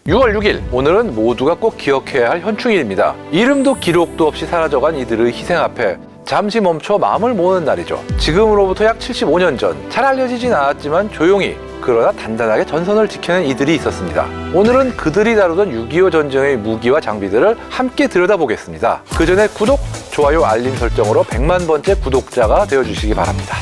6월 6일, 오늘은 모두가 꼭 기억해야 할 현충일입니다. 이름도 기록도 없이 사라져간 이들의 희생 앞에 잠시 멈춰 마음을 모으는 날이죠. 지금으로부터 약 75년 전, 잘 알려지진 않았지만 조용히 그러나 단단하게 전선을 지켜낸 이들이 있었습니다. 오늘은 그들이 다루던 6.25 전쟁의 무기와 장비들을 함께 들여다보겠습니다. 그 전에 구독, 좋아요, 알림 설정으로 100만 번째 구독자가 되어주시기 바랍니다.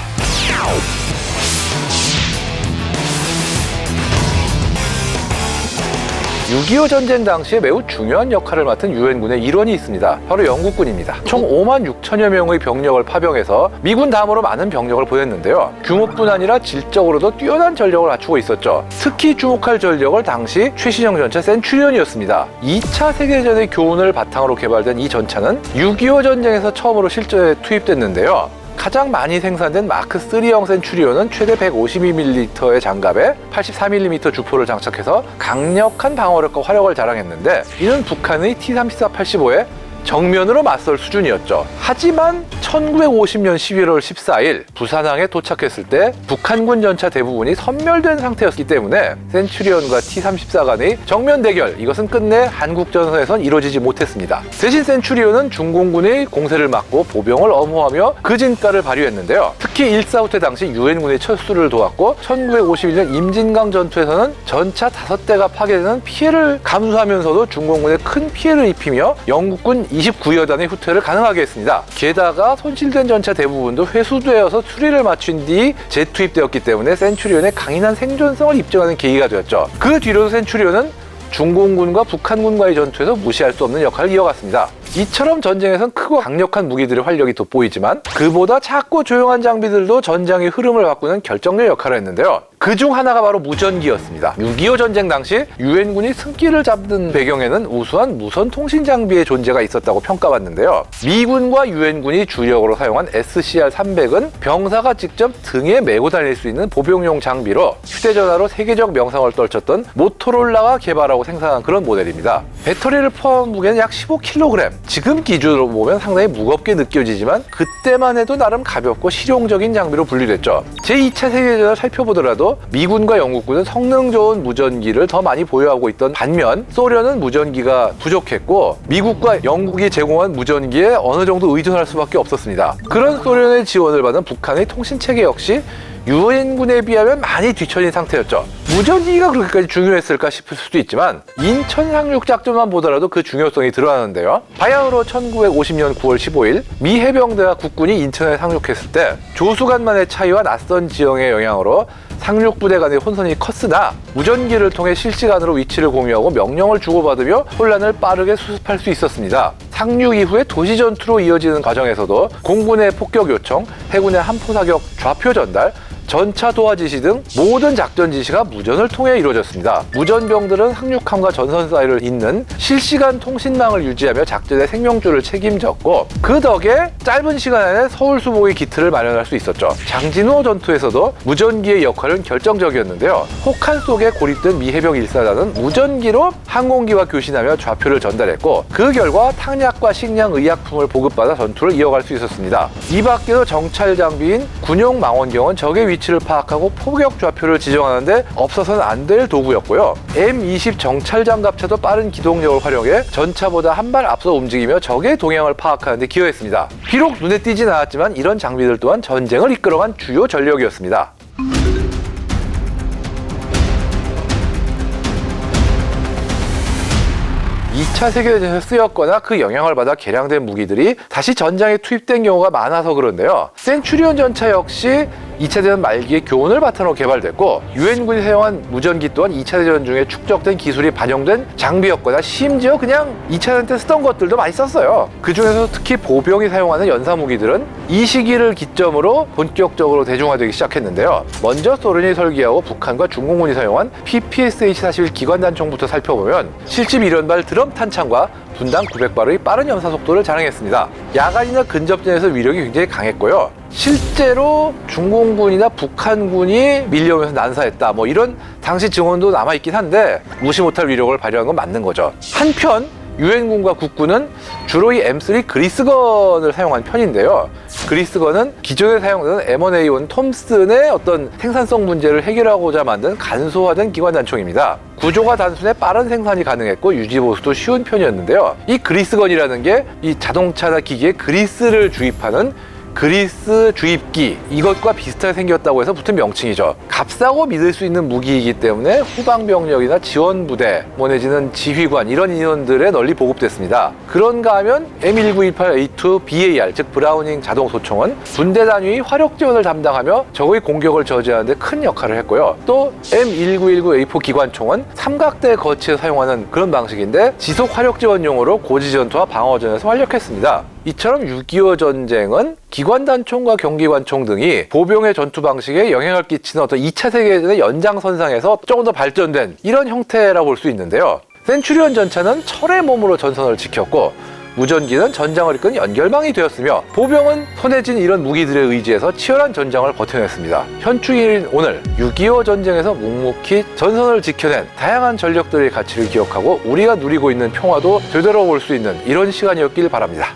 6.25 전쟁 당시에 매우 중요한 역할을 맡은 유엔군의 일원이 있습니다. 바로 영국군입니다. 총 5만 6천여 명의 병력을 파병해서 미군 다음으로 많은 병력을 보냈는데요. 규모뿐 아니라 질적으로도 뛰어난 전력을 갖추고 있었죠. 특히 주목할 전력을 당시 최신형 전차 센츄리온이었습니다. 2차 세계대전의 교훈을 바탕으로 개발된 이 전차는 6.25 전쟁에서 처음으로 실전에 투입됐는데요. 가장 많이 생산된 마크 3형 센츄리온은 최대 152mm의 장갑에 84mm 주포를 장착해서 강력한 방어력과 화력을 자랑했는데, 이는 북한의 T-34-85에 정면으로 맞설 수준이었죠. 하지만 1950년 11월 14일 부산항에 도착했을 때 북한군 전차 대부분이 섬멸된 상태였기 때문에 센츄리온과 T-34 간의 정면 대결, 이것은 끝내 한국 전선에선 이루어지지 못했습니다. 대신 센츄리온은 중공군의 공세를 막고 보병을 엄호하며 그 진가를 발휘했는데요. 특히 일사후퇴 당시 유엔군의 철수를 도왔고 1951년 임진강 전투에서는 전차 5대가 파괴되는 피해를 감수하면서도 중공군에 큰 피해를 입히며 영국군 29여 단의 후퇴를 가능하게 했습니다. 게다가 손실된 전차 대부분도 회수되어서 수리를 마친 뒤 재투입되었기 때문에 센츄리온의 강인한 생존성을 입증하는 계기가 되었죠. 그 뒤로도 센츄리온은 중공군과 북한군과의 전투에서 무시할 수 없는 역할을 이어갔습니다. 이처럼 전쟁에선 크고 강력한 무기들의 활력이 돋보이지만 그보다 작고 조용한 장비들도 전장의 흐름을 바꾸는 결정적 역할을 했는데요. 그중 하나가 바로 무전기였습니다. 6.25 전쟁 당시 유엔군이 승기를 잡는 배경에는 우수한 무선 통신 장비의 존재가 있었다고 평가받는데요. 미군과 유엔군이 주력으로 사용한 SCR-300은 병사가 직접 등에 메고 다닐 수 있는 보병용 장비로 휴대전화로 세계적 명성을 떨쳤던 모토로라가 개발하고 생산한 그런 모델입니다. 배터리를 포함한 무게는 약 15kg. 지금 기준으로 보면 상당히 무겁게 느껴지지만 그때만 해도 나름 가볍고 실용적인 장비로 분류됐죠. 제2차 세계대전을 살펴보더라도 미군과 영국군은 성능 좋은 무전기를 더 많이 보유하고 있던 반면 소련은 무전기가 부족했고 미국과 영국이 제공한 무전기에 어느 정도 의존할 수밖에 없었습니다. 그런 소련의 지원을 받은 북한의 통신체계 역시 유엔군에 비하면 많이 뒤처진 상태였죠. 무전기가 그렇게까지 중요했을까 싶을 수도 있지만 인천 상륙 작전만 보더라도 그 중요성이 드러나는데요. 바야흐로 1950년 9월 15일 미 해병대와 국군이 인천에 상륙했을 때 조수간만의 차이와 낯선 지형의 영향으로 상륙부대 간의 혼선이 컸으나 무전기를 통해 실시간으로 위치를 공유하고 명령을 주고받으며 혼란을 빠르게 수습할 수 있었습니다. 상륙 이후에 도시 전투로 이어지는 과정에서도 공군의 폭격 요청, 해군의 함포 사격 좌표 전달, 전차 도하 지시 등 모든 작전 지시가 무전을 통해 이루어졌습니다. 무전병들은 상륙함과 전선 사이를 잇는 실시간 통신망을 유지하며 작전의 생명줄을 책임졌고 그 덕에 짧은 시간 안에 서울 수복의 기틀을 마련할 수 있었죠. 장진호 전투에서도 무전기의 역할은 결정적이었는데요. 혹한 속에 고립된 미 해병 1사단은 무전기로 항공기와 교신하며 좌표를 전달했고 그 결과 탕약과 식량, 의약품을 보급받아 전투를 이어갈 수 있었습니다. 이 밖에도 정찰 장비인 군용 망원경은 적의 위치를 파악하고 포격 좌표를 지정하는데 없어서는 안 될 도구였고요. M20 정찰 장갑차도 빠른 기동력을 활용해 전차보다 한 발 앞서 움직이며 적의 동향을 파악하는 데 기여했습니다. 비록 눈에 띄진 않았지만 이런 장비들 또한 전쟁을 이끌어간 주요 전력이었습니다. 2차 세계대전에서 쓰였거나 그 영향을 받아 개량된 무기들이 다시 전장에 투입된 경우가 많아서 그런데요. 센츄리온 전차 역시 2차 대전 말기에 교훈을 바탕으로 개발됐고 유엔군이 사용한 무전기 또한 2차 대전 중에 축적된 기술이 반영된 장비였거나 심지어 그냥 2차 대전 때 쓰던 것들도 많이 썼어요. 그 중에서 특히 보병이 사용하는 연사 무기들은 이 시기를 기점으로 본격적으로 대중화되기 시작했는데요. 먼저 소련이 설계하고 북한과 중공군이 사용한 PPSH-41 기관단총부터 살펴보면 실집 1연발 드럼 탄창과 분당 900발의 빠른 연사 속도를 자랑했습니다. 야간이나 근접전에서 위력이 굉장히 강했고요. 실제로 중공군이나 북한군이 밀려오면서 난사했다, 이런 당시 증언도 남아있긴 한데 무시 못할 위력을 발휘한 건 맞는 거죠. 한편 유엔군과 국군은 주로 이 M3 그리스건을 사용한 편인데요. 그리스건은 기존에 사용되는 M1A1 톰슨의 어떤 생산성 문제를 해결하고자 만든 간소화된 기관단총입니다. 구조가 단순해 빠른 생산이 가능했고 유지 보수도 쉬운 편이었는데요. 이 그리스건이라는 게 이 자동차나 기기에 그리스를 주입하는 그리스 주입기, 이것과 비슷하게 생겼다고 해서 붙은 명칭이죠. 값싸고 믿을 수 있는 무기이기 때문에 후방병력이나 지원부대, 내지는 지휘관 이런 인원들에 널리 보급됐습니다. 그런가 하면 M1918A2 BAR, 즉 브라우닝 자동소총은 분대 단위의 화력 지원을 담당하며 적의 공격을 저지하는 데 큰 역할을 했고요. 또 M1919A4 기관총은 삼각대 거치에 사용하는 그런 방식인데 지속 화력 지원용으로 고지전투와 방어전에서 활약했습니다. 이처럼 6.25 전쟁은 기관단총과 경기관총 등이 보병의 전투 방식에 영향을 끼치는 어떤 2차 세계대전의 연장선상에서 조금 더 발전된 이런 형태라고 볼 수 있는데요. 센츄리온 전차는 철의 몸으로 전선을 지켰고 무전기는 전장을 이끄는 연결망이 되었으며 보병은 손에 쥔 이런 무기들에 의지해서 치열한 전장을 버텨냈습니다. 현충일인 오늘 6.25 전쟁에서 묵묵히 전선을 지켜낸 다양한 전력들의 가치를 기억하고 우리가 누리고 있는 평화도 되돌아볼 수 있는 이런 시간이었길 바랍니다.